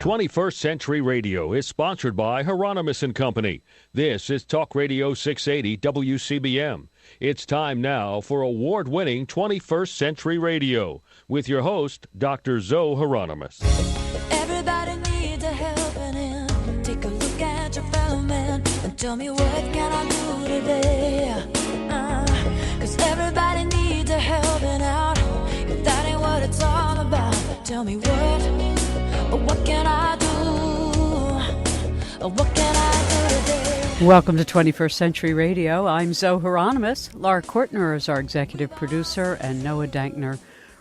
21st Century Radio is sponsored by Hieronimus and Company. This is Talk Radio 680 WCBM. It's time now for award-winning 21st Century Radio with your host, Dr. Zohara Hieronimus. Everybody needs a helping hand. Take a look at your fellow man and tell me what can I do today? 'Cause everybody needs a helping out. If that ain't what it's all about, tell me what can I do? What can I do today? Welcome to 21st Century Radio. I'm Zohara Hieronimus. Laura Kortner is our executive producer, and Noah Dankner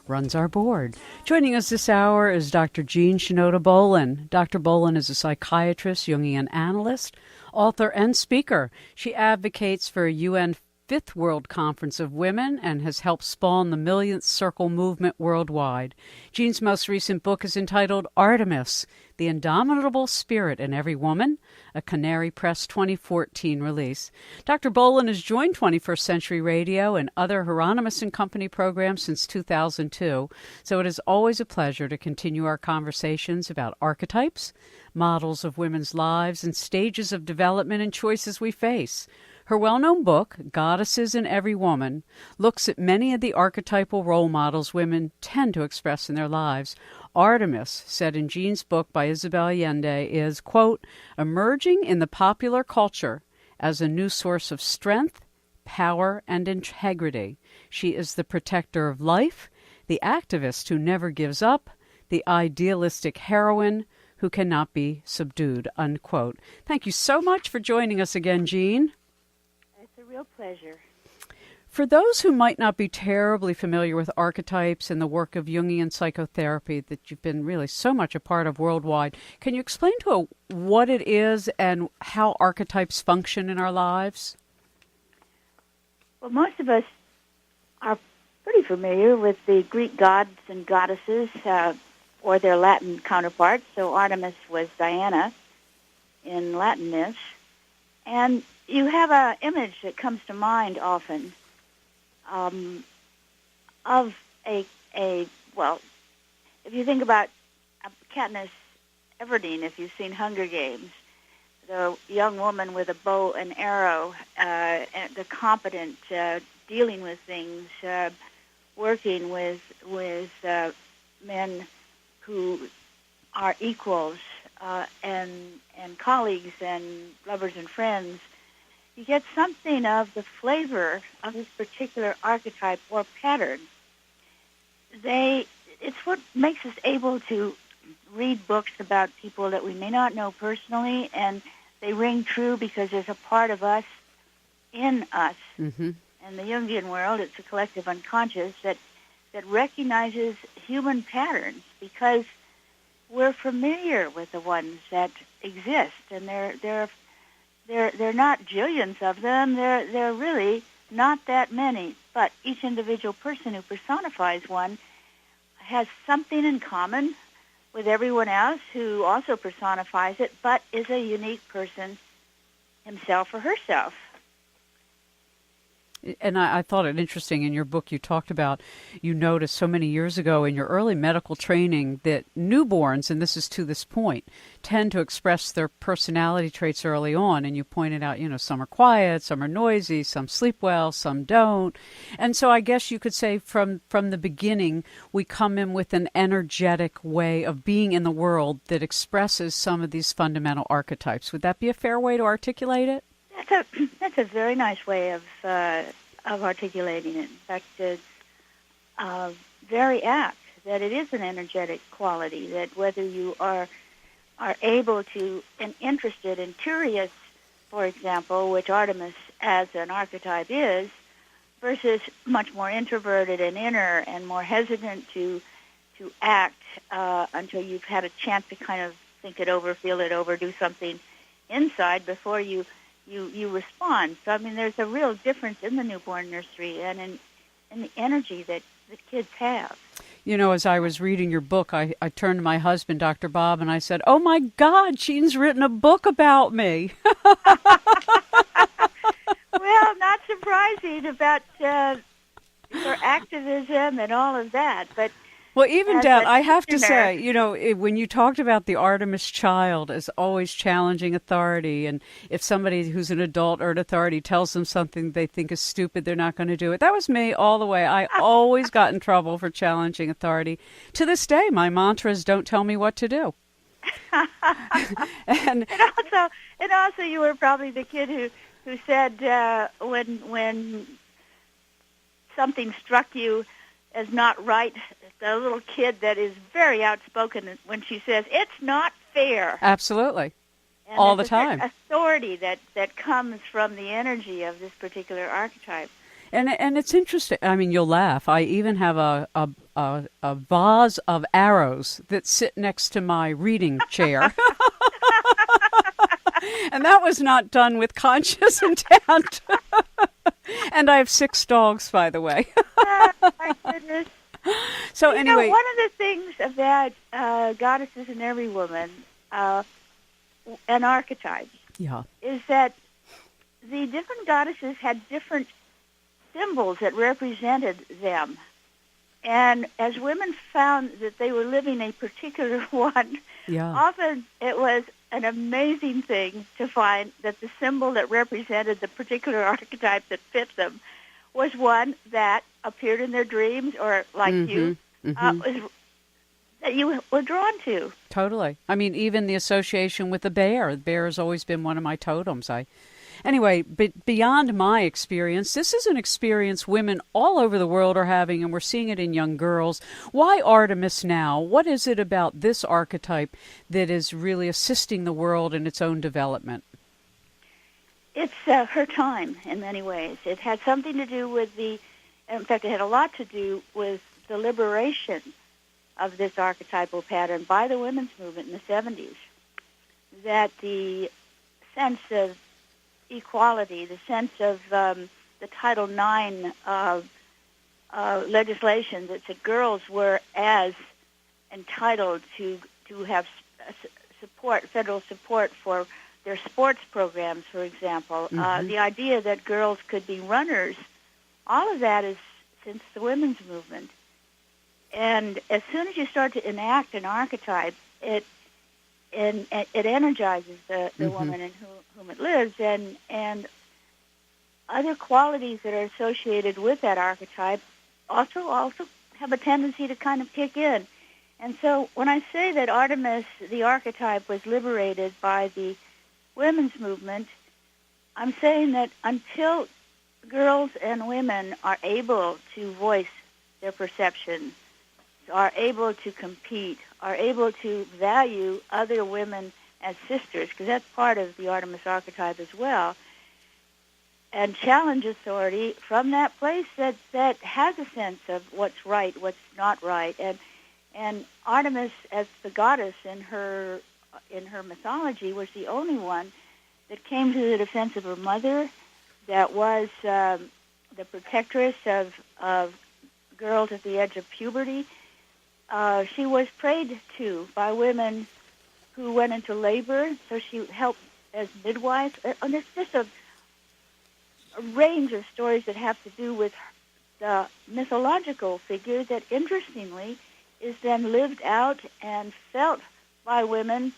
runs our board. Joining us this hour is Dr. Jean Shinoda Bolen. Dr. Bolen is a psychiatrist, Jungian analyst, author, and speaker. She advocates for a UN Fifth World Conference of Women and has helped spawn the Millionth Circle movement worldwide. Jean's most recent book is entitled Artemis, The Indomitable Spirit in Everywoman, a Canary Press 2014 release. Dr. Bolen has joined 21st Century Radio and other Hieronimus and Company programs since 2002, so it is always a pleasure to continue our conversations about archetypes, models of women's lives, and stages of development and choices we face. Her well-known book, Goddesses in Every Woman, looks at many of the archetypal role models women tend to express in their lives. Artemis, said in Jean's book by Isabel Allende, is, quote, emerging in the popular culture as a new source of strength, power, and integrity. She is the protector of life, the activist who never gives up, the idealistic heroine who cannot be subdued, unquote. Thank you so much for joining us again, Jean. Real pleasure. For those who might not be terribly familiar with archetypes and the work of Jungian psychotherapy that you've been really so much a part of worldwide, can you explain to us what it is and how archetypes function in our lives? Well, most of us are pretty familiar with the Greek gods and goddesses or their Latin counterparts. So Artemis was Diana in Latinish. And you have an image that comes to mind often of well, if you think about Katniss Everdeen, if you've seen Hunger Games, the young woman with a bow and arrow, and the competent, dealing with things, working with men who are equals, and colleagues and lovers and friends. You get something of the flavor of this particular archetype or pattern. It's what makes us able to read books about people that we may not know personally, and they ring true because there's a part of us in us. Mm-hmm. In the Jungian world, it's a collective unconscious that recognizes human patterns because we're familiar with the ones that exist, and they're not jillions of them. They're really not that many. But each individual person who personifies one has something in common with everyone else who also personifies it, but is a unique person himself or herself. And I thought it interesting in your book you talked about, you noticed so many years ago in your early medical training that newborns, and this is to this point, tend to express their personality traits early on. And you pointed out, some are quiet, some are noisy, some sleep well, some don't. And so I guess you could say from the beginning, we come in with an energetic way of being in the world that expresses some of these fundamental archetypes. Would that be a fair way to articulate it? That's a very nice way of articulating it. In fact, it's very apt that it is an energetic quality, that whether you are able to and interested and curious, for example, which Artemis as an archetype is, versus much more introverted and inner and more hesitant to act until you've had a chance to kind of think it over, feel it over, do something inside before you respond. So, I mean, there's a real difference in the newborn nursery and in the energy that the kids have. As I was reading your book, I turned to my husband, Dr. Bob, and I said, "Oh, my God, Jean's written a book about me." Well, not surprising about your activism and all of that. But Well, even Dad, I have to listener. say, when you talked about the Artemis child as always challenging authority, and if somebody who's an adult or an authority tells them something they think is stupid, they're not going to do it. That was me all the way. I always got in trouble for challenging authority. To this day, my mantra is don't tell me what to do. and also, you were probably the kid who said when something struck you as not right, the little kid that is very outspoken when she says, it's not fair. Absolutely. And all the time. Authority that comes from the energy of this particular archetype. And it's interesting. I mean, you'll laugh. I even have a vase of arrows that sit next to my reading chair. And that was not done with conscious intent. And I have 6 dogs, by the way. My goodness. So anyway, one of the things about goddesses and Everywoman, an archetype, is that the different goddesses had different symbols that represented them. And as women found that they were living a particular one, often it was an amazing thing to find that the symbol that represented the particular archetype that fit them was one that appeared in their dreams, or like was, that you were drawn to. Totally. I mean, even the association with the bear. The bear has always been one of my totems. Anyway, but beyond my experience, this is an experience women all over the world are having, and we're seeing it in young girls. Why Artemis now? What is it about this archetype that is really assisting the world in its own development? It's her time in many ways. It had something to do with in fact, it had a lot to do with the liberation of this archetypal pattern by the women's movement in the 70s. That the sense of equality, the sense of the Title IX legislation that said girls were as entitled to have federal support for their sports programs, for example. The idea that girls could be runners, all of that is since the women's movement. And as soon as you start to enact an archetype, it energizes the woman in whom it lives, and other qualities that are associated with that archetype also have a tendency to kind of kick in. And so when I say that Artemis, the archetype, was liberated by the women's movement, I'm saying that until girls and women are able to voice their perception, are able to compete, are able to value other women as sisters, because that's part of the Artemis archetype as well, and challenge authority from that place that has a sense of what's right, what's not right. And Artemis, as the goddess in her mythology, was the only one that came to the defense of her mother, that was the protectress of girls at the edge of puberty. She was prayed to by women who went into labor, so she helped as midwife. And there's just a range of stories that have to do with the mythological figure that, interestingly, is then lived out and felt by women,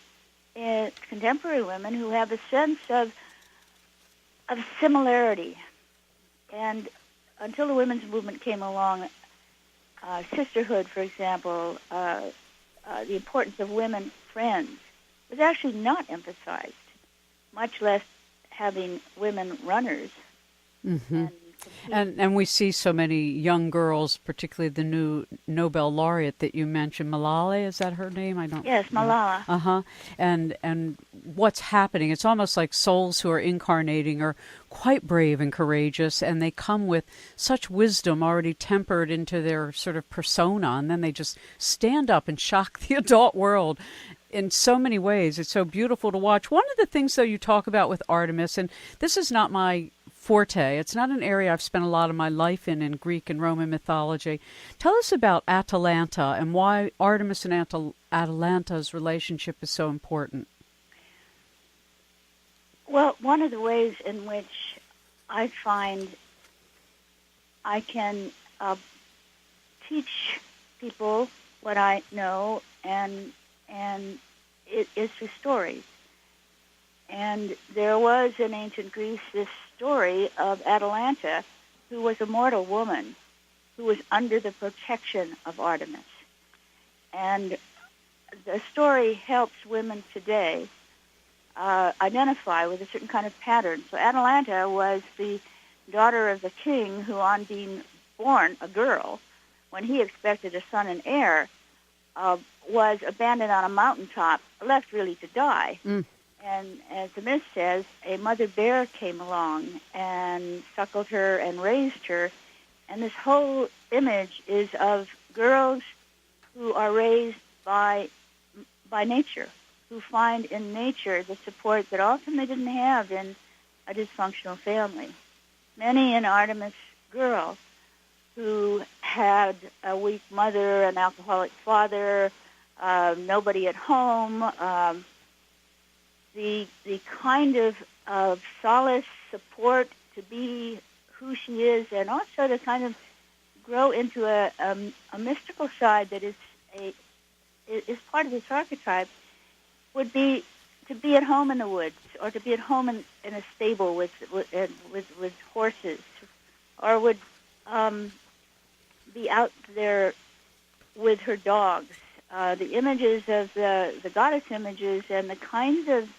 contemporary women, who have a sense of similarity. And until the women's movement came along, sisterhood, for example, the importance of women friends was actually not emphasized, much less having women runners. And we see so many young girls, particularly the new Nobel laureate that you mentioned, Malala, is that her name? Yes, Malala. And what's happening? It's almost like souls who are incarnating are quite brave and courageous, and they come with such wisdom already tempered into their sort of persona, and then they just stand up and shock the adult world in so many ways. It's so beautiful to watch. One of the things, though, you talk about with Artemis, and this is not my forte. It's not an area I've spent a lot of my life in Greek and Roman mythology. Tell us about Atalanta and why Artemis and Atalanta's relationship is so important. Well, one of the ways in which I find I can teach people what I know, and it is through stories. And there was in ancient Greece this story of Atalanta, who was a mortal woman who was under the protection of Artemis. And the story helps women today identify with a certain kind of pattern. So Atalanta was the daughter of the king who, on being born a girl, when he expected a son and heir, was abandoned on a mountaintop, left really to die. And as the myth says, a mother bear came along and suckled her and raised her. And this whole image is of girls who are raised by nature, who find in nature the support that often they didn't have in a dysfunctional family. Many an Artemis girl who had a weak mother, an alcoholic father, nobody at home, the kind of solace, support to be who she is, and also to kind of grow into a mystical side that is part of this archetype, would be to be at home in the woods, or to be at home in a stable with horses, or would be out there with her dogs. The images of the goddess images and the kinds of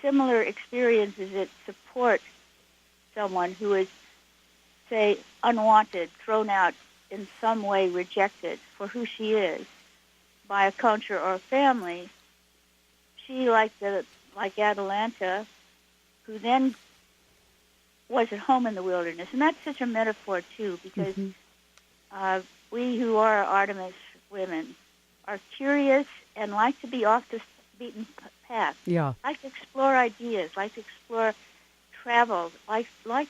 similar experiences that support someone who is, say, unwanted, thrown out, in some way rejected for who she is by a culture or a family. She, like Atalanta, who then was at home in the wilderness. And that's such a metaphor, too, because we who are Artemis women are curious and like to be off the beaten path. Yeah. Like to explore ideas, like to explore travel, like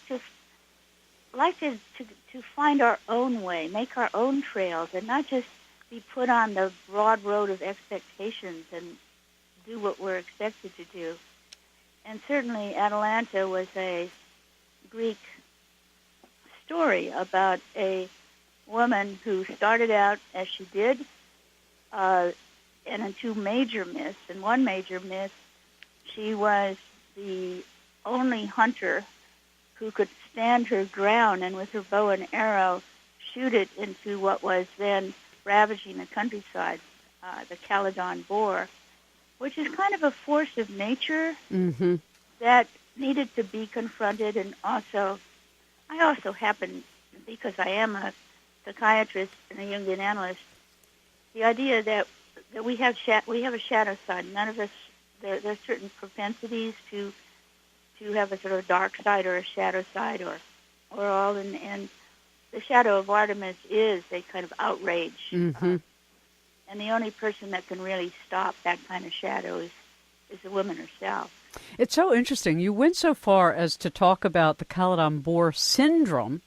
to find our own way, make our own trails, and not just be put on the broad road of expectations and do what we're expected to do. And certainly Atalanta was a Greek story about a woman who started out as she did, and in two major myths. In one major myth, she was the only hunter who could stand her ground and with her bow and arrow shoot it into what was then ravaging the countryside, the Caledon boar, which is kind of a force of nature that needed to be confronted. And also, I also happen, because I am a psychiatrist and a Jungian analyst, the idea that we have a shadow side. None of us, there's certain propensities to have a sort of dark side or a shadow side or all, and the shadow of Artemis is a kind of outrage. And the only person that can really stop that kind of shadow is the woman herself. It's so interesting. You went so far as to talk about the Caledon boar syndrome,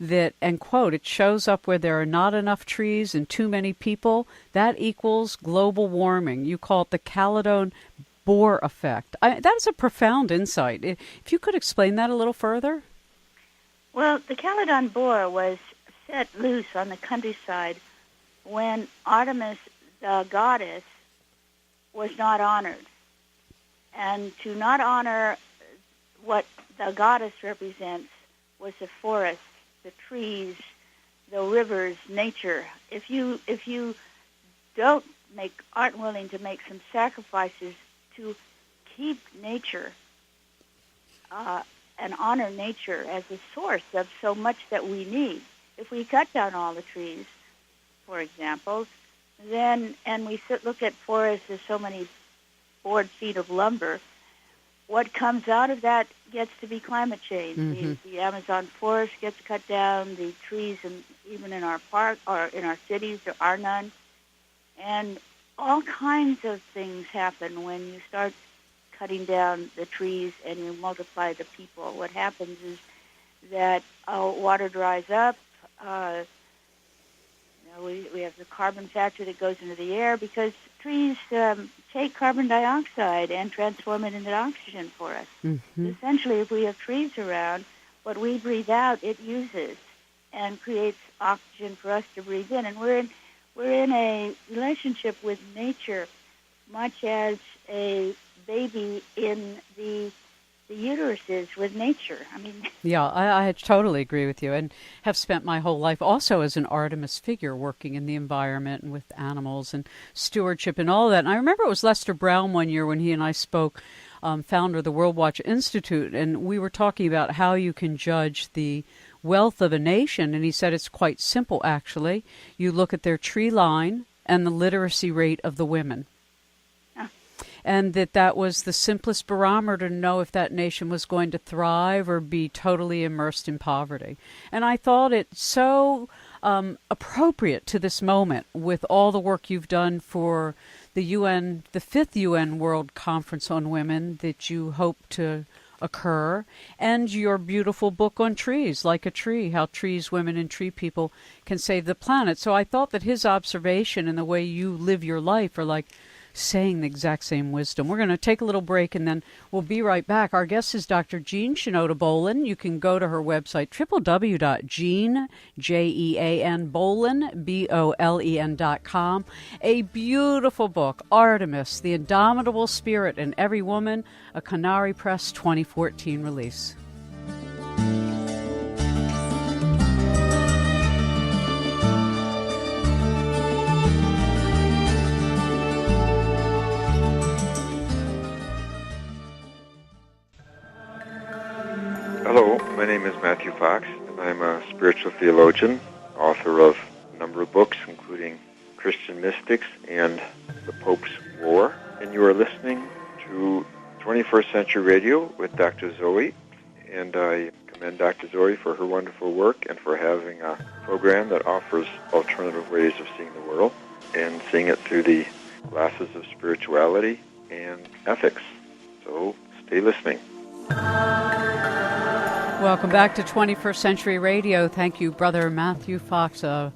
that, and quote, it shows up where there are not enough trees and too many people. That equals global warming. You call it the Caledon boar effect. That is a profound insight. If you could explain that a little further. Well, the Caledon boar was set loose on the countryside when Artemis, the goddess, was not honored. And to not honor what the goddess represents was the forest, the trees, the rivers, nature. If you aren't willing to make some sacrifices to keep nature and honor nature as a source of so much that we need. If we cut down all the trees, for example, then, and we look at forests as so many board feet of lumber, what comes out of that gets to be climate change. The Amazon forest gets cut down, the trees, and even in our park or in our cities, there are none. And all kinds of things happen when you start cutting down the trees and you multiply the people. What happens is that water dries up. We have the carbon factor that goes into the air because trees take carbon dioxide and transform it into oxygen for us. Essentially, if we have trees around, what we breathe out, it uses and creates oxygen for us to breathe in. And we're we're in a relationship with nature, much as a baby in the uterus is with nature. I mean, Yeah, I totally agree with you, and have spent my whole life also as an Artemis figure, working in the environment and with animals and stewardship and all that. And I remember it was Lester Brown one year when he and I spoke, founder of the World Watch Institute, and we were talking about how you can judge the wealth of a nation, and he said it's quite simple, actually. You look at their tree line and the literacy rate of the women. And that was the simplest barometer to know if that nation was going to thrive or be totally immersed in poverty. And I thought it so appropriate to this moment with all the work you've done for the UN, the 5th UN World Conference on Women that you hope to occur, and your beautiful book on trees, Like a Tree, how trees, women, and tree people can save the planet. So I thought that his observation and the way you live your life are like saying the exact same wisdom. We're going to take a little break, and then we'll be right back. Our guest is Dr. Jean Shinoda Bolen. You can go to her website, www.jean.bolen.com. A beautiful book, Artemis, The Indomitable Spirit and Everywoman, a Canary Press 2014 release. Hello, my name is Matthew Fox, and I'm a spiritual theologian, author of a number of books, including Christian Mystics and The Pope's War. And you are listening to 21st Century Radio with Dr. Zoe, and I commend Dr. Zoe for her wonderful work and for having a program that offers alternative ways of seeing the world and seeing it through the glasses of spirituality and ethics. So stay listening. Welcome back to 21st Century Radio. Thank you, Brother Matthew Fox, a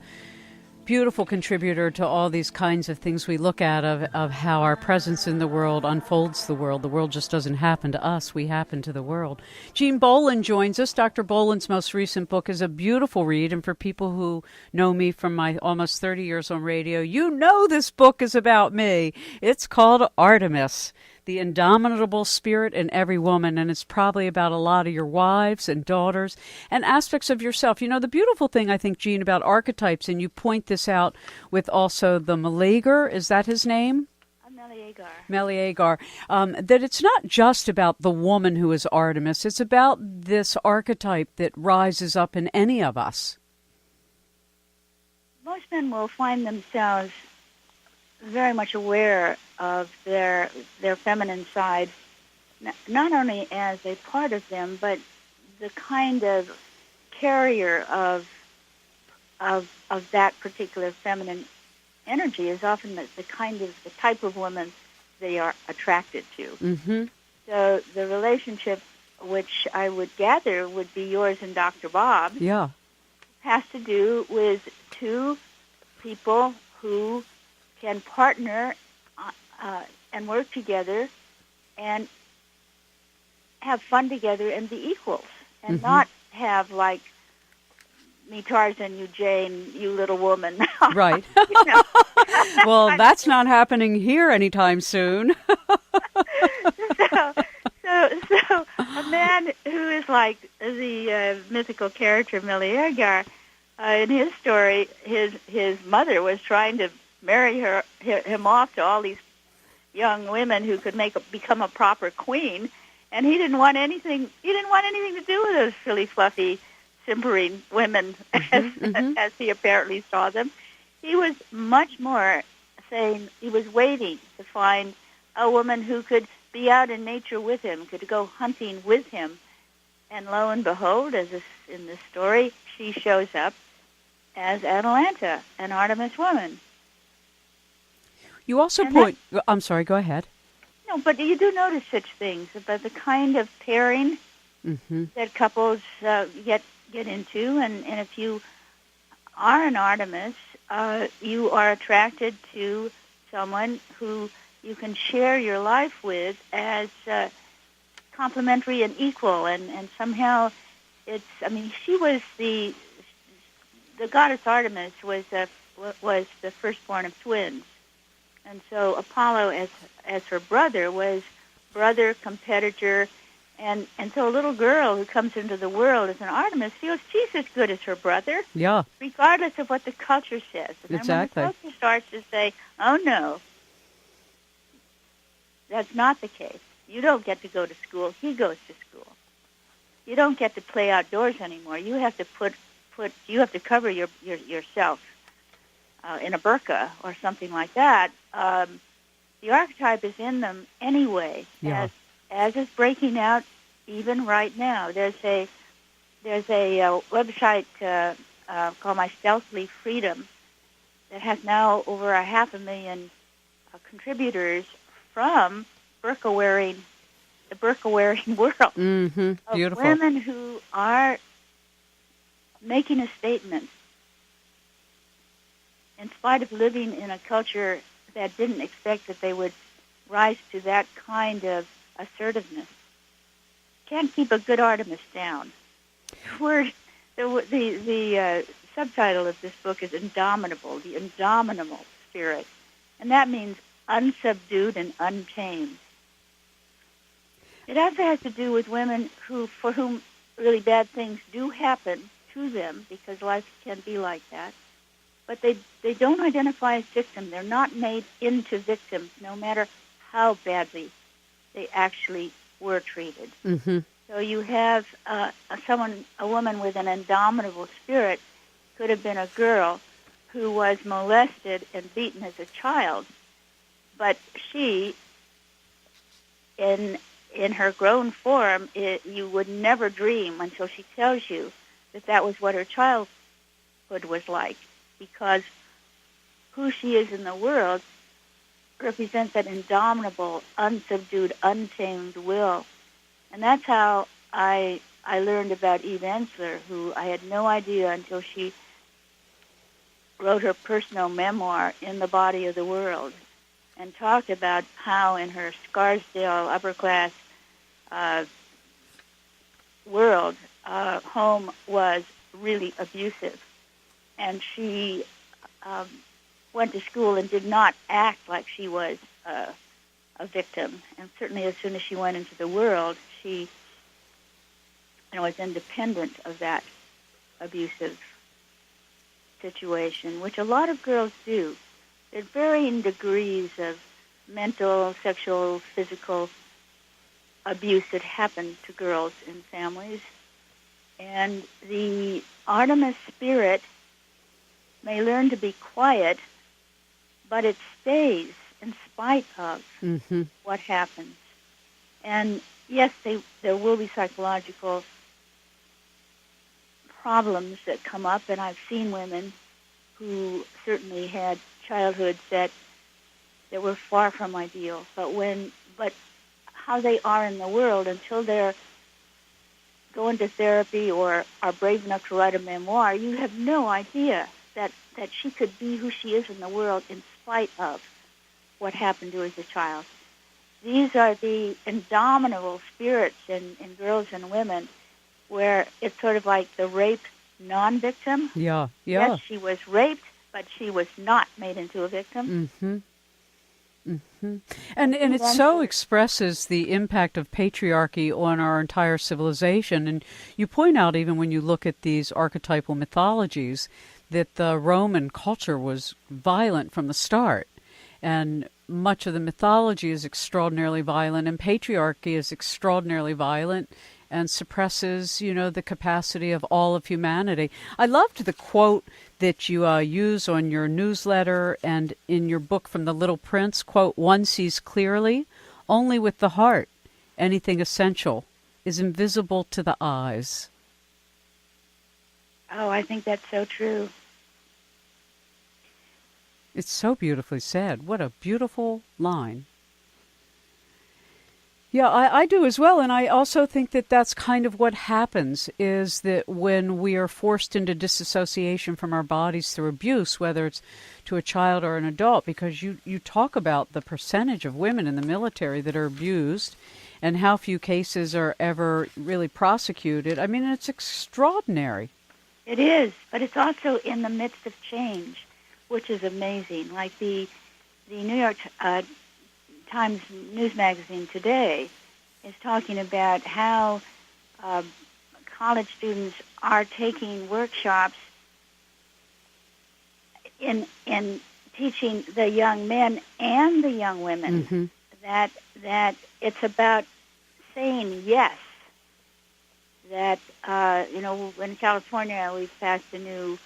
beautiful contributor to all these kinds of things we look at of how our presence in the world unfolds the world. The world just doesn't happen to us. We happen to the world. Jean Bolen joins us. Dr. Bolen's most recent book is a beautiful read, and for people who know me from my almost 30 years on radio, you know this book is about me. It's called Artemis, The Indomitable Spirit in Everywoman, and it's probably about a lot of your wives and daughters and aspects of yourself. You know, the beautiful thing, I think, Jean, about archetypes, and you point this out with also the Meleager, is that his name? Meleager. That it's not just about the woman who is Artemis, it's about this archetype that rises up in any of us. Most men will find themselves very much aware of their feminine side, not only as a part of them, but the kind of carrier of that particular feminine energy is often the type of woman they are attracted to. Mm-hmm. So the relationship, which I would gather would be yours and Dr. Bob, has to do with two people who can partner and work together and have fun together and be equals, and not have like me Tarzan, you Jane, you little woman. Right. You know? Well, that's not happening here anytime soon. So a man who is like the mythical character Meleager, in his story, his mother was trying to marry him off to all these young women who could become a proper queen, and he didn't want anything. He didn't want anything to do with those silly, fluffy, simpering women, as he apparently saw them. He was much more saying he was waiting to find a woman who could be out in nature with him, could go hunting with him, and lo and behold, as in this story, she shows up as Atalanta, an Artemis woman. You also point... I'm sorry, go ahead. No, but you do notice such things about the kind of pairing that couples get into, and if you are an Artemis, you are attracted to someone who you can share your life with as complementary and equal, and somehow it's... I mean, she was the goddess Artemis was was the firstborn of twins. And so Apollo, as her brother, was brother, competitor, and so a little girl who comes into the world as an Artemis feels she's as good as her brother, Yeah. regardless of what the culture says. And Exactly. then when the culture starts to say, oh, no, that's not the case. You don't get to go to school. He goes to school. You don't get to play outdoors anymore. You have to you have to cover yourself in a burqa or something like that. The archetype is in them anyway, Yeah. as is breaking out even right now. There's a website called My Stealthly Freedom that has now over 500,000 contributors from the burqa-wearing world. Mm-hmm. Of Beautiful. women who are making a statement in spite of living in a culture that didn't expect that they would rise to that kind of assertiveness. Can't keep a good Artemis down. The subtitle of this book is Indomitable, the Indomitable Spirit, and that means unsubdued and untamed. It also has to do with women for whom really bad things do happen to them, because life can be like that. But they don't identify as victims. They're not made into victims, no matter how badly they actually were treated. Mm-hmm. So you have a woman with an indomitable spirit could have been a girl who was molested and beaten as a child, but she, in her grown form, you would never dream until she tells you that was what her childhood was like, because who she is in the world represents that indomitable, unsubdued, untamed will. And that's how I learned about Eve Ensler, who I had no idea until she wrote her personal memoir, In the Body of the World, and talked about how in her Scarsdale upper-class world, home was really abusive. And she went to school and did not act like she was a victim. And certainly as soon as she went into the world, she was independent of that abusive situation, which a lot of girls do. There are varying degrees of mental, sexual, physical abuse that happen to girls in families. And the Artemis spirit may learn to be quiet, but it stays in spite of what happens. And yes, there will be psychological problems that come up, and I've seen women who certainly had childhoods that were far from ideal. But how they are in the world, until they're going to therapy or are brave enough to write a memoir, you have no idea that she could be who she is in the world in spite of what happened to her as a child. These are the indomitable spirits in girls and women, where it's sort of like the raped non-victim. Yeah. Yes, she was raped, but she was not made into a victim. Mm-hmm. Mm-hmm. And it so expresses the impact of patriarchy on our entire civilization. And you point out, even when you look at these archetypal mythologies, that the Roman culture was violent from the start. And much of the mythology is extraordinarily violent, and patriarchy is extraordinarily violent and suppresses, the capacity of all of humanity. I loved the quote that you use on your newsletter and in your book from The Little Prince, quote, "One sees clearly only with the heart. Anything essential is invisible to the eyes." Oh, I think that's so true. It's so beautifully said. What a beautiful line. Yeah, I do as well, and I also think that that's kind of what happens, is that when we are forced into disassociation from our bodies through abuse, whether it's to a child or an adult, because you talk about the percentage of women in the military that are abused and how few cases are ever really prosecuted. I mean, it's extraordinary. It is, but it's also in the midst of change. which is amazing. Like the New York Times news magazine today is talking about how college students are taking workshops in teaching the young men and the young women that it's about saying yes. That in California we've passed a new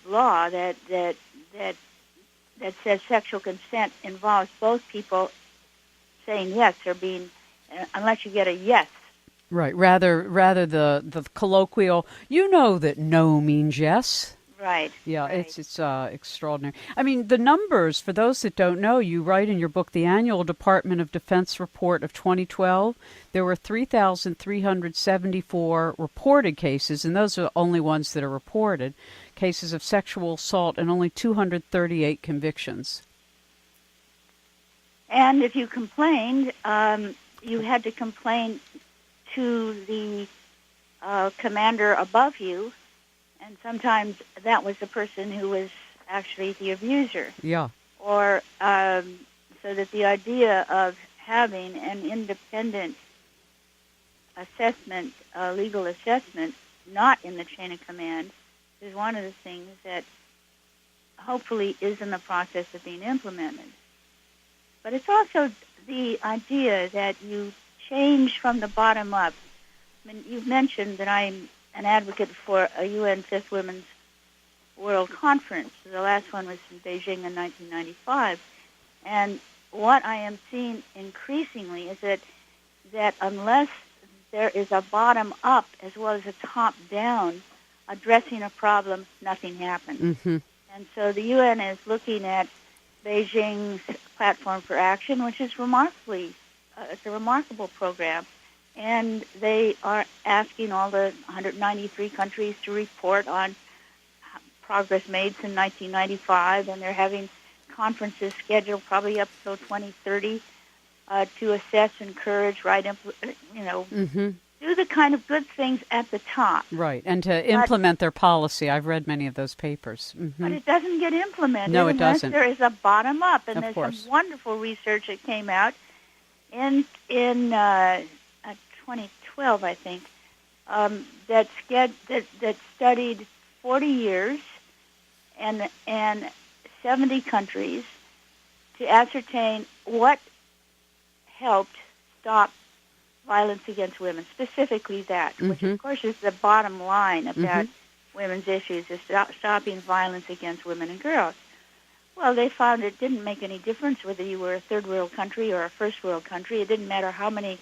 law that says sexual consent involves both people saying yes or being, unless you get a yes. Right. Rather the colloquial, that no means yes. Right. Yeah, right. It's extraordinary. I mean, the numbers, for those that don't know, you write in your book, the annual Department of Defense report of 2012, there were 3,374 reported cases, and those are the only ones that are reported, cases of sexual assault, and only 238 convictions. And if you complained, you had to complain to the commander above you, and sometimes that was the person who was actually the abuser. Yeah. Or so that the idea of having an independent assessment, legal assessment, not in the chain of command, is one of the things that hopefully is in the process of being implemented. But it's also the idea that you change from the bottom up. I mean, you've mentioned that I'm an advocate for a UN Fifth Women's World Conference. The last one was in Beijing in 1995. And what I am seeing increasingly is that unless there is a bottom-up as well as a top-down addressing a problem, nothing happens. Mm-hmm. And so the UN is looking at Beijing's Platform for Action, which is remarkably, it's a remarkable program. And they are asking all the 193 countries to report on progress made since 1995, and they're having conferences scheduled probably up till 2030 to assess, encourage, do the kind of good things at the top. Right, and to implement their policy. I've read many of those papers. Mm-hmm. But it doesn't get implemented unless there is a bottom up. And of there's course. some wonderful research that came out in 2012, I think, that studied 40 years and 70 countries to ascertain what helped stop violence against women, specifically that, which of course is the bottom line about women's issues, is stopping violence against women and girls. Well, they found it didn't make any difference whether you were a third world country or a first world country. It didn't matter how many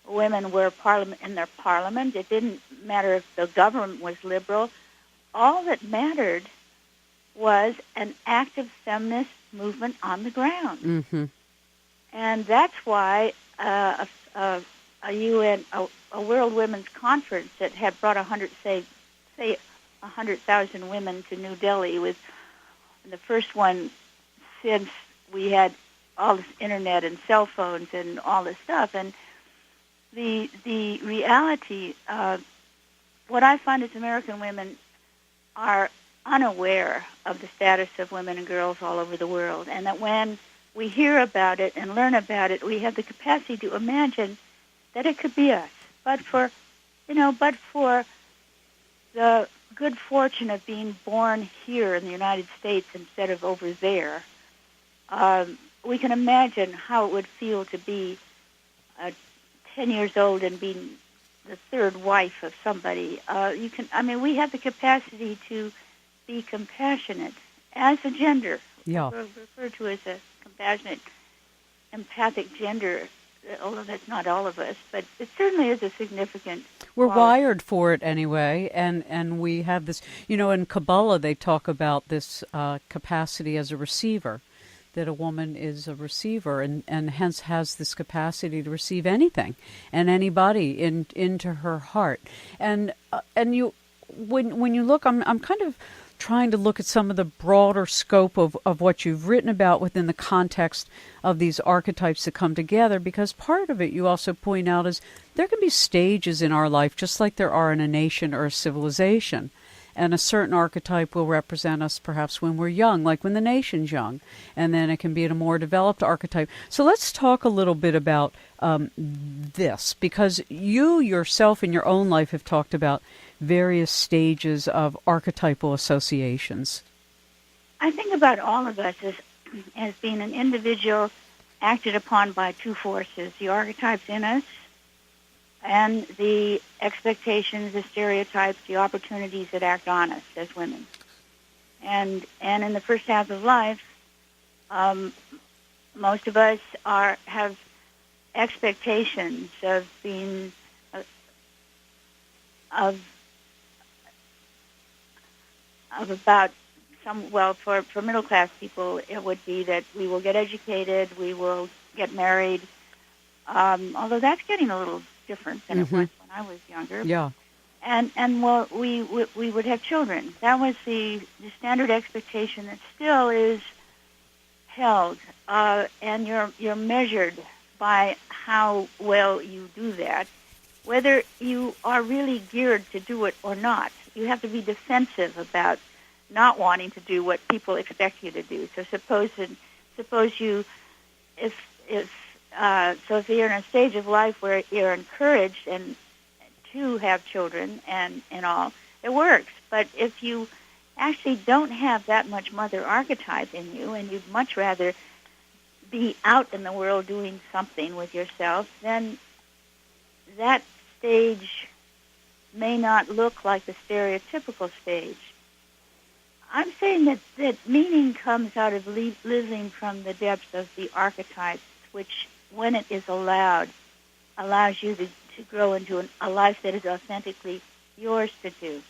women were in their parliament. It didn't matter if the government was liberal. All that mattered was an active feminist movement on the ground. Mm-hmm. And that's why a World Women's Conference that had brought 100,000 women to New Delhi was the first one since we had all this internet and cell phones and all this stuff. And the reality, what I find is American women are unaware of the status of women and girls all over the world, and that when we hear about it and learn about it, we have the capacity to imagine that it could be us. But for the good fortune of being born here in the United States instead of over there, we can imagine how it would feel to be 10 years old and being the third wife of somebody. We have the capacity to be compassionate as a gender. Yeah. We're referred to as a compassionate, empathic gender, although that's not all of us, but it certainly is a significant We're quality. wired for it anyway, and we have this, in Kabbalah they talk about this capacity as a receiver, that a woman is a receiver and hence has this capacity to receive anything and anybody into her heart. And you, when you look, I'm kind of trying to look at some of the broader scope of what you've written about within the context of these archetypes that come together, because part of it you also point out is there can be stages in our life just like there are in a nation or a civilization. and a certain archetype will represent us perhaps when we're young, like when the nation's young, and then it can be in a more developed archetype. So let's talk a little bit about this, because you yourself in your own life have talked about various stages of archetypal associations. I think about all of us as being an individual acted upon by two forces, the archetypes in us and the expectations, the stereotypes, the opportunities that act on us as women. And in the first half of life, most of us have expectations of being of about some, well, for middle class people, it would be that we will get educated, we will get married. Although that's getting a little different than it was when I was younger. Yeah. And well, we would have children. That was the standard expectation that still is held, and you're measured by how well you do that, whether you are really geared to do it or not. You have to be defensive about not wanting to do what people expect you to do. So suppose you, if you're in a stage of life where you're encouraged and to have children and all, it works. But if you actually don't have that much mother archetype in you, and you'd much rather be out in the world doing something with yourself, then that stage may not look like the stereotypical stage. I'm saying that meaning comes out of living from the depths of the archetypes, which, when it is allowed, allows you to grow into a life that is authentically yours to do.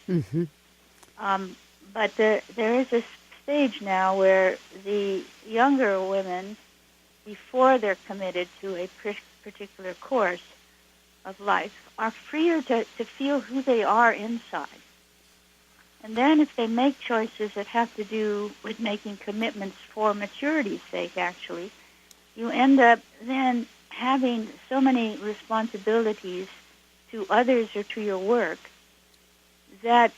But there is a stage now where the younger women, before they're committed to a particular course of life, are freer to feel who they are inside. And then if they make choices that have to do with making commitments for maturity's sake, actually, you end up then having so many responsibilities to others or to your work that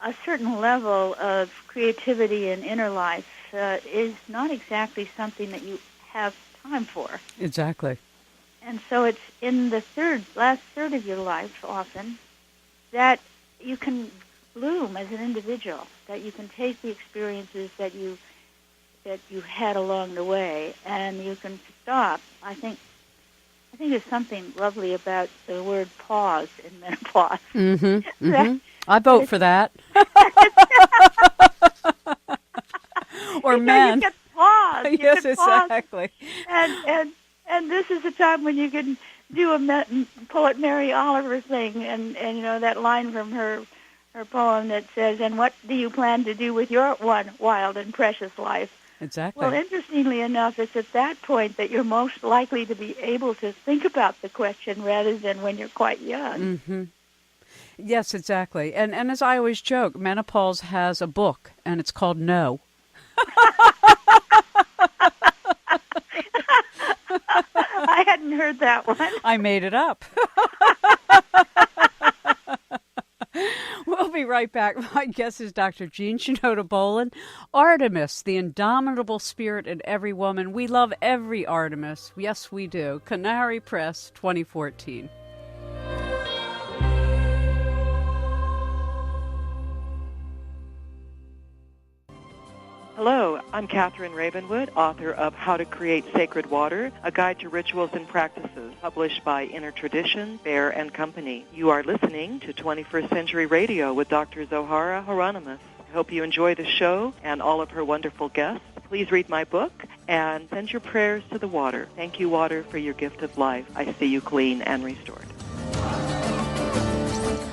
a certain level of creativity and inner life is not exactly something that you have time for. Exactly. And so it's in the last third of your life often that you can bloom as an individual, that you can take the experiences that you had along the way, and you can stop. I think there's something lovely about the word pause in menopause. I vote for that. Or men. You can pause. Yes, exactly. And this is a time when you can do a poet Mary Oliver thing, and you know that line from her poem that says, "And what do you plan to do with your one wild and precious life?" Exactly. Well, interestingly enough, it's at that point that you're most likely to be able to think about the question rather than when you're quite young. Yes, exactly. And as I always joke, menopause has a book, and it's called No. I hadn't heard that one. I made it up. We'll be right back. My guest is Dr. Jean Shinoda Bolen. Artemis, the Indomitable Spirit in Everywoman. We love every Artemis. Yes, we do. Canary Press, 2014. Hello, I'm Catherine Ravenwood, author of How to Create Sacred Water, a guide to rituals and practices, published by Inner Tradition, Bear and Company. You are listening to 21st Century Radio with Dr. Zohara Hieronimus. I hope you enjoy the show and all of her wonderful guests. Please read my book and send your prayers to the water. Thank you, water, for your gift of life. I see you clean and restored.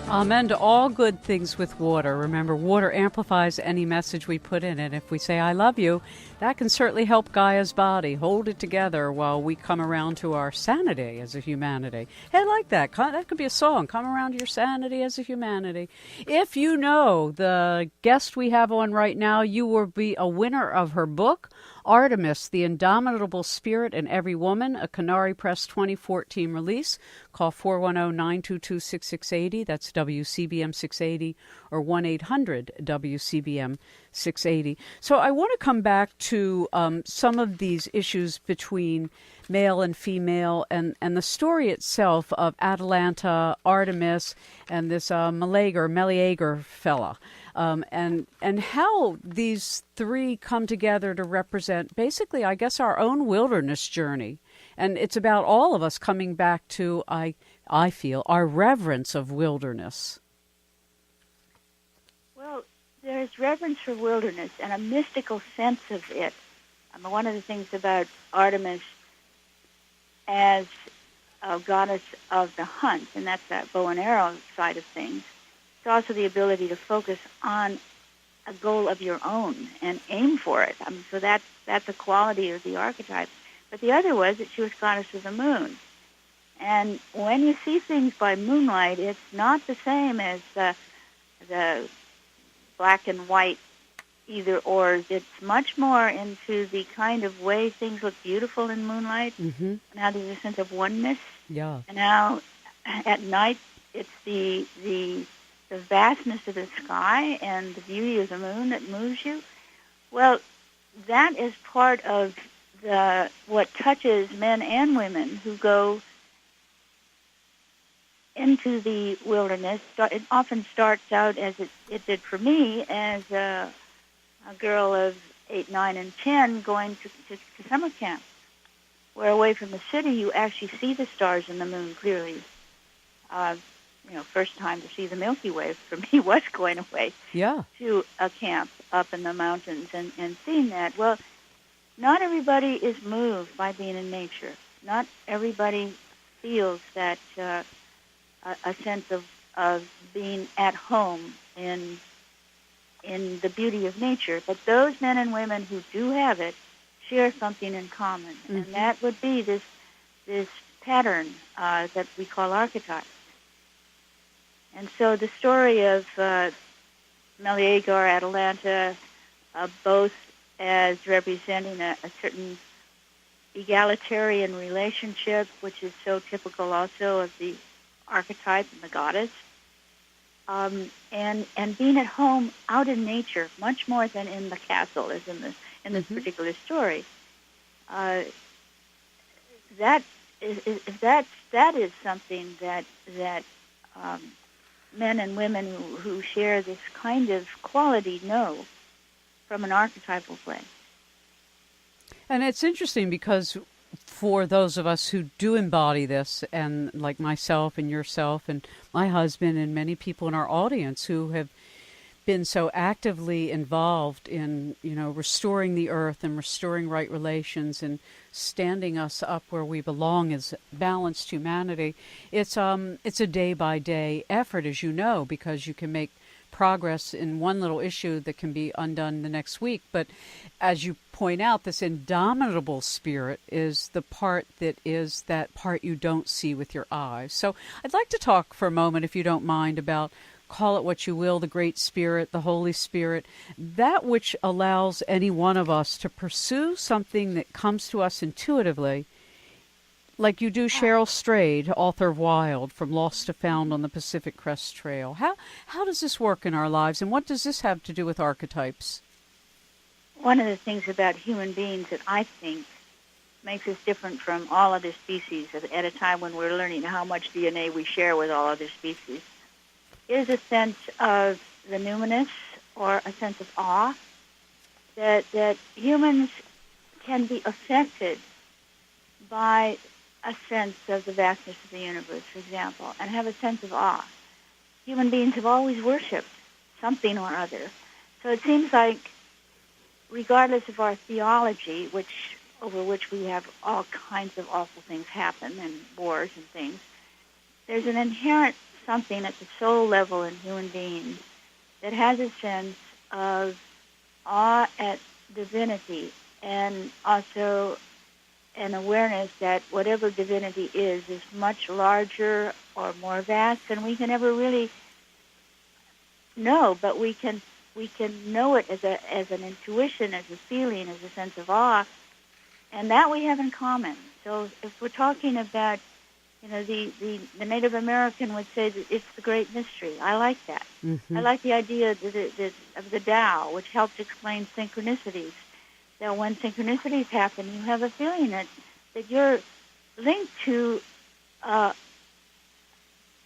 Amen to all good things with water. Remember, water amplifies any message we put in it. If we say, I love you, that can certainly help Gaia's body hold it together while we come around to our sanity as a humanity. Hey, I like that. That could be a song. Come around to your sanity as a humanity. If you know the guest we have on right now, you will be a winner of her book, Artemis, The Indomitable Spirit and Everywoman, a Canary Press 2014 release. Call 410-922-6680. That's WCBM 680 or 1-800-WCBM 680. So I want to come back to some of these issues between male and female, and the story itself of Atalanta, Artemis, and this Meleager fella, and how these three come together to represent basically, I guess, our own wilderness journey. And it's about all of us coming back to, I feel, our reverence of wilderness. Well, there's reverence for wilderness and a mystical sense of it. One of the things about Artemis as a goddess of the hunt, and that's that bow and arrow side of things. It's also the ability to focus on a goal of your own and aim for it. So that's a quality of the archetype. But the other was that she was goddess of the moon. And when you see things by moonlight, it's not the same as the black and white either or. It's much more into the kind of way things look beautiful in moonlight, and how there's a sense of oneness. Yeah. And how at night it's the vastness of the sky and the beauty of the moon that moves you. Well, that is part of what touches men and women who go into the wilderness. It often starts out, as it did for me, as a girl of 8, 9, and 10 going to summer camp, where away from the city you actually see the stars and the moon clearly. First time to see the Milky Way for me was going away to a camp up in the mountains and seeing that. Well, not everybody is moved by being in nature. Not everybody feels that a sense of being at home in the beauty of nature. But those men and women who do have it share something in common, and that would be this pattern that we call archetype. And so the story of Meleager, Atalanta, both as representing a certain egalitarian relationship, which is so typical also of the archetype and the goddess, and being at home out in nature, much more than in the castle, as in this particular story. That is something that men and women who share this kind of quality know from an archetypal play. And it's interesting because for those of us who do embody this, and like myself and yourself and my husband and many people in our audience who have been so actively involved in, restoring the earth and restoring right relations and standing us up where we belong as balanced humanity, it's a day-by-day effort, as you know, because you can make progress in one little issue that can be undone the next week. But as you point out, this indomitable spirit is the part that is that part you don't see with your eyes. So I'd like to talk for a moment, if you don't mind, about, call it what you will, the Great Spirit, the Holy Spirit, that which allows any one of us to pursue something that comes to us intuitively, like you do Cheryl Strayed, author of Wild, From Lost to Found on the Pacific Crest Trail. How does this work in our lives, and what does this have to do with archetypes? One of the things about human beings that I think makes us different from all other species at a time when we're learning how much DNA we share with all other species is a sense of the numinous, or a sense of awe, that humans can be affected by a sense of the vastness of the universe, for example, and have a sense of awe. Human beings have always worshipped something or other. So it seems like, regardless of our theology, over which we have all kinds of awful things happen, and wars and things, there's an inherent something at the soul level in human beings that has a sense of awe at divinity, and also an awareness that whatever divinity is much larger or more vast than we can ever really know, but we can we can know it as an intuition, as a feeling, as a sense of awe, and that we have in common. So if we're talking about, the Native American would say that it's the great mystery. I like that. Mm-hmm. I like the idea of the Tao, which helps explain synchronicities. That when synchronicities happen, you have a feeling that you're linked to a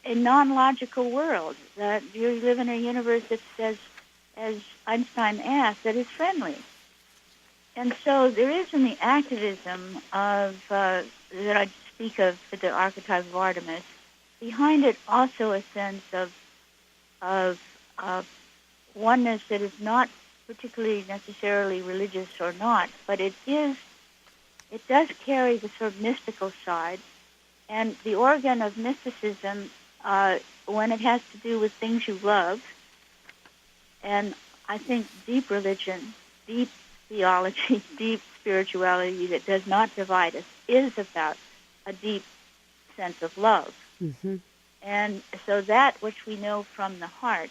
non-logical world, that you live in a universe that says, as Einstein asked, that is friendly. And so there is in the activism of that I speak of, the archetype of Artemis, behind it also a sense of oneness that is not particularly necessarily religious or not, but it does carry the sort of mystical side. And the organ of mysticism, when it has to do with things you love, and I think deep religion, deep theology, deep spirituality that does not divide us, is about a deep sense of love. Mm-hmm. And so that which we know from the heart,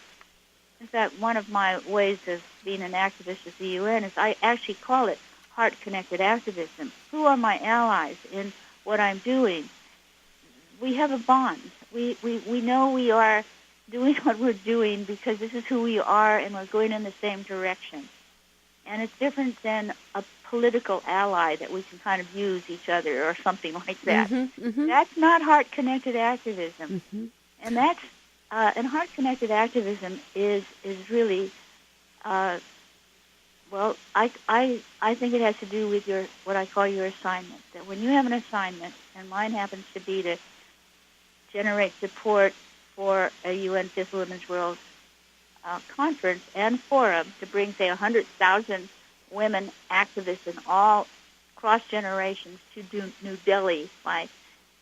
in fact, one of my ways of being an activist at the UN is I actually call it heart-connected activism. Who are my allies in what I'm doing? We have a bond. We know we are doing what we're doing because this is who we are and we're going in the same direction. And it's different than a political ally that we can kind of use each other or something like that. Mm-hmm, mm-hmm. That's not heart-connected activism. Mm-hmm. And that's and heart-connected activism is really, I think it has to do with what I call your assignment. That when you have an assignment, and mine happens to be to generate support for a UN Fifth Women's World Conference and forum to bring, say, 100,000 women activists in all cross generations to New Delhi by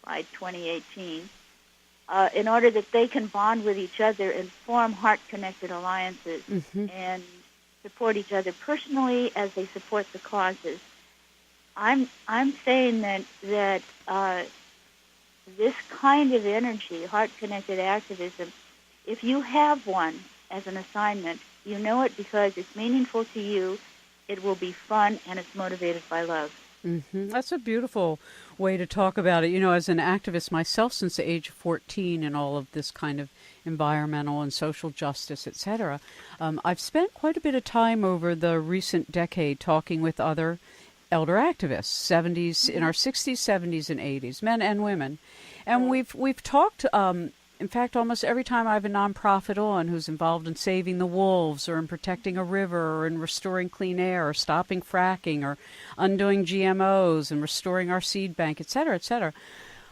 2018. In order that they can bond with each other and form heart-connected alliances mm-hmm. and support each other personally as they support the causes. I'm saying that this kind of energy, heart-connected activism, if you have one as an assignment, you know it because it's meaningful to you, it will be fun, and it's motivated by love. Mm-hmm. That's a beautiful way to talk about it. As an activist myself since the age of 14 in all of this kind of environmental and social justice, etc., I've spent quite a bit of time over the recent decade talking with other elder activists, in our 60s, 70s, and 80s, men and women. And we've talked, in fact, almost every time I have a nonprofit on who's involved in saving the wolves or in protecting a river or in restoring clean air or stopping fracking or undoing GMOs and restoring our seed bank, et cetera,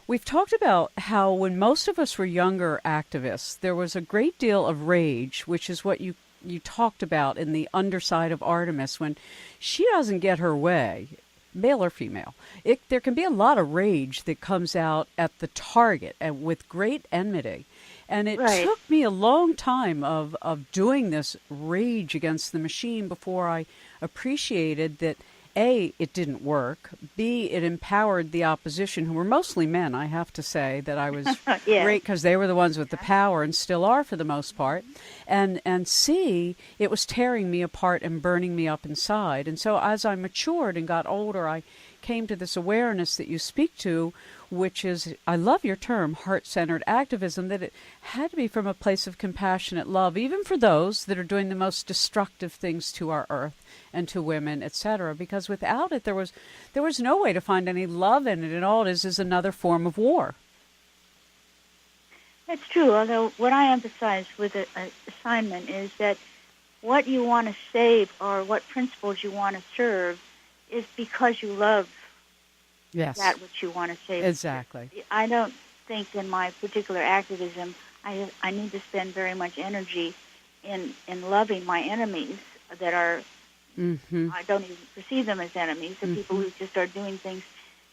we've talked about how when most of us were younger activists, there was a great deal of rage, which is what you talked about in the underside of Artemis when she doesn't get her way, male or female. There can be a lot of rage that comes out at the target and with great enmity. And it took me a long time of doing this rage against the machine before I appreciated that, A, it didn't work, B, it empowered the opposition, who were mostly men, I have to say, that I was great because they were the ones with the power and still are for the most part, and C, it was tearing me apart and burning me up inside. And so as I matured and got older, I came to this awareness that you speak to, which is, I love your term, heart-centered activism, that it had to be from a place of compassionate love, even for those that are doing the most destructive things to our earth and to women, etc. Because without it, there was no way to find any love in it, and all it is another form of war. That's true, although what I emphasize with an assignment is that what you want to save or what principles you want to serve is because you love that which you want to save. Exactly. I don't think in my particular activism I need to spend very much energy in loving my enemies that are, I don't even perceive them as enemies, the people who just are doing things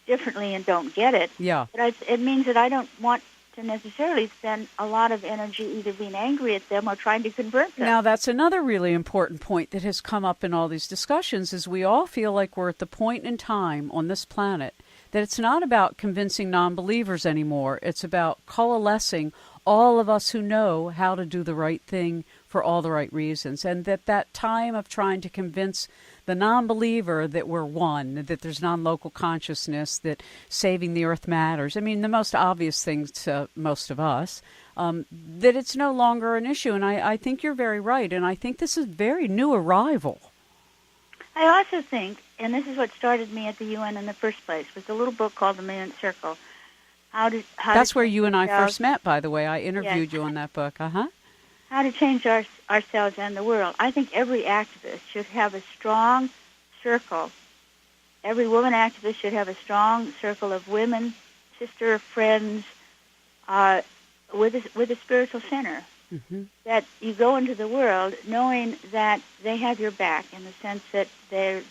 differently and don't get it. Yeah. But it means that I don't want to necessarily spend a lot of energy either being angry at them or trying to convert them. Now, that's another really important point that has come up in all these discussions, is we all feel like we're at the point in time on this planet that it's not about convincing non-believers anymore. It's about coalescing all of us who know how to do the right thing for all the right reasons, and that time of trying to convince the non-believer that we're one, that there's non-local consciousness, that saving the earth matters. I mean, the most obvious things to most of us, that it's no longer an issue. And I think you're very right, and I think this is very new arrival. I also think, and this is what started me at the UN in the first place, was a little book called The Millionth Circle. That's where you and I first met, by the way. I interviewed you on that book. How to change ourselves and the world. I think every activist should have a strong circle. Every woman activist should have a strong circle of women, sister, friends, with a spiritual center. Mm-hmm. That you go into the world knowing that they have your back, in the sense that they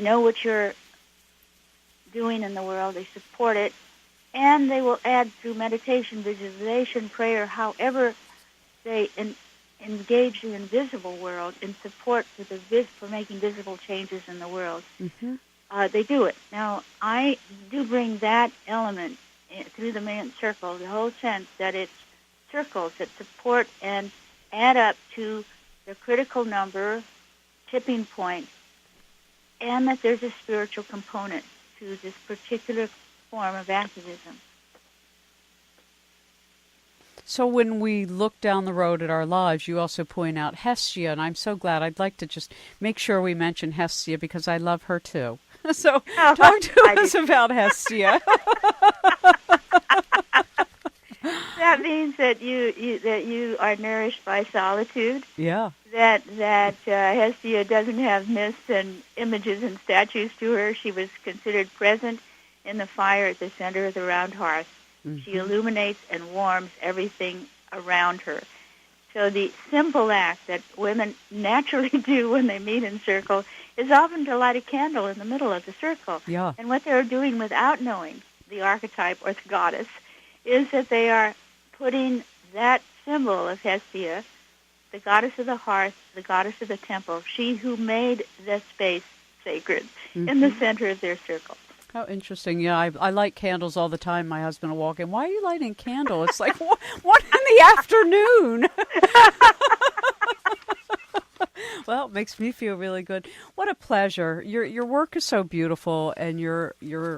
know what you're doing in the world, they support it, and they will add through meditation, visualization, prayer, however they engage the invisible world in support for making visible changes in the world. Mm-hmm. They do it. Now, I do bring that element through the Millionth Circle, the whole sense that it's circles that support and add up to the critical number, tipping point, and that there's a spiritual component to this particular form of activism. So when we look down the road at our lives, you also point out Hestia, and I'm so glad. I'd like to just make sure we mention Hestia because I love her too. So talk to us about Hestia. That means that you are nourished by solitude. Yeah. That Hestia doesn't have myths and images and statues to her. She was considered present in the fire at the center of the round hearth. Mm-hmm. She illuminates and warms everything around her. So the simple act that women naturally do when they meet in circle is often to light a candle in the middle of the circle. Yeah. And what they're doing without knowing the archetype or the goddess is that they are putting that symbol of Hestia, the goddess of the hearth, the goddess of the temple, she who made the space sacred, mm-hmm. in the center of their circle. How interesting. Yeah, I light candles all the time. My husband will walk in. Why are you lighting a candle? It's like, what in the afternoon? Well, it makes me feel really good. What a pleasure. Your work is so beautiful, and your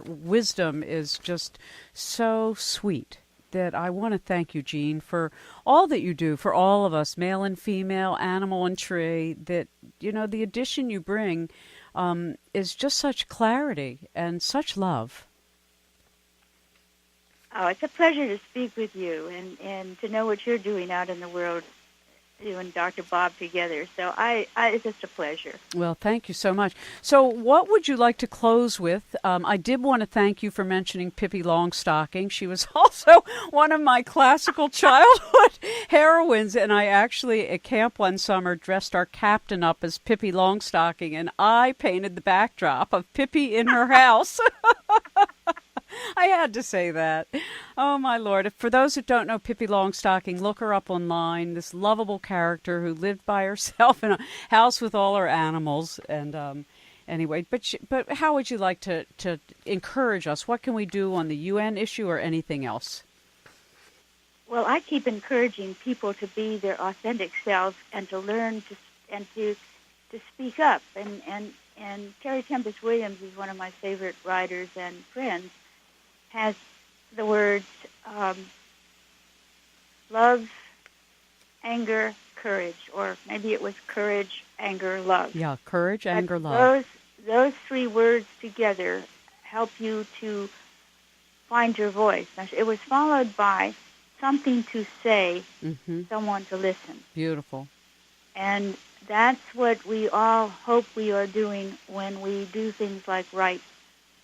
wisdom is just so sweet, that I want to thank you, Jean, for all that you do for all of us, male and female, animal and tree, that, the addition you bring is just such clarity and such love. Oh, it's a pleasure to speak with you and to know what you're doing out in the world, you and Dr. Bob together. So it's just a pleasure. Well, thank you so much. So what would you like to close with? I did want to thank you for mentioning Pippi Longstocking. She was also one of my classical childhood heroines, and I actually, at camp one summer, dressed our captain up as Pippi Longstocking, and I painted the backdrop of Pippi in her house. I had to say that. Oh, my Lord. For those who don't know Pippi Longstocking, look her up online. This lovable character who lived by herself in a house with all her animals. And anyway, but how would you like to encourage us? What can we do on the UN issue or anything else? Well, I keep encouraging people to be their authentic selves and to learn to speak up. And Terry Tempest Williams is one of my favorite writers and friends. Has the words love, anger, courage, or maybe it was courage, anger, love. Yeah, courage, anger, love. Those three words together help you to find your voice. It was followed by something to say, mm-hmm. someone to listen. Beautiful. And that's what we all hope we are doing when we do things like write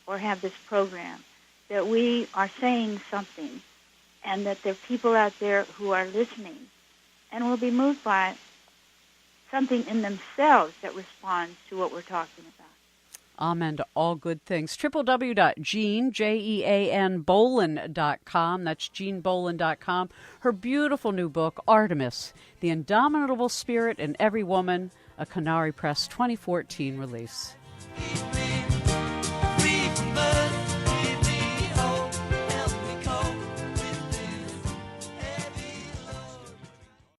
or have this program, that we are saying something and that there are people out there who are listening and will be moved by something in themselves that responds to what we're talking about. Amen to all good things. www.Jean, Jean, Bolen.com. That's JeanBolen.com. Her beautiful new book, Artemis, The Indomitable Spirit in Everywoman, a Canary Press 2014 release.